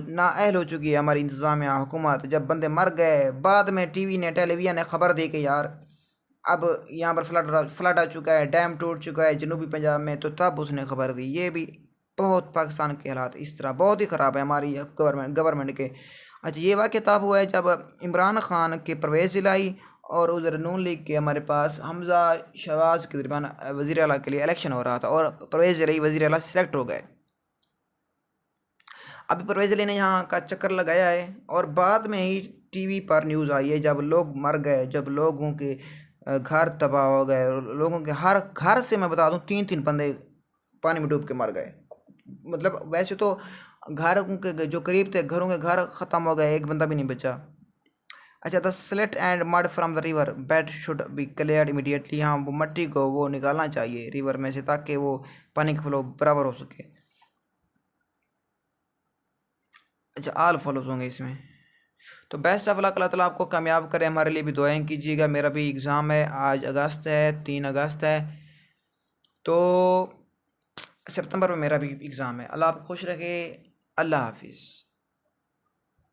नाअहल हो चुकी है हमारी इंतज़ामिया हुकूमत। जब बंदे मर गए, बाद में टीवी ने टेलीविज़न ने ख़बर दी कि यार अब यहाँ पर फ्लड आ चुका है, डैम टूट चुका है जनूबी पंजाब में, तो तब उसने खबर दी। ये भी बहुत पाकिस्तान के हालात इस तरह बहुत ही ख़राब है हमारी गवर्नमेंट के। अच्छा, ये वाक़या तब हुआ है जब इमरान खान के परवेज़ इलाही और उधर नून लीग के हमारे पास हमज़ा शहबाज के दरमियान वज़ीर आला के लिए इलेक्शन हो रहा था, और परवेज़ इलाही वज़ीर आला सिलेक्ट हो गए। अभी परवेज़ इलाही ने यहाँ का चक्कर लगाया है, और बाद में ही टीवी पर न्यूज़ आई है जब लोग मर गए, जब लोगों के घर तबाह हो गए, लोगों के हर घर से मैं बता दूं 3-3 बंदे पानी में डूब के मर गए। मतलब वैसे तो घर के जो करीब थे, घरों के घर ख़त्म हो गए, एक बंदा भी नहीं बचा। अच्छा, the slate and mud from the river bed should be clear immediately. हाँ, वो मट्टी को वो निकालना चाहिए रिवर में से, ताकि वो पानी का फ्लो बराबर हो सके। अच्छा, आल फॉलोज होंगे इसमें। तो बेस्ट ऑफ लक, अल्लाह ताला आपको कामयाब करे, हमारे लिए भी दुआएं कीजिएगा। मेरा भी एग्ज़ाम है, आज अगस्त है, 3 अगस्त है, तो सितंबर में मेरा भी एग्ज़ाम है। अल्लाह आप खुश रखे। अल्लाह हाफिज़।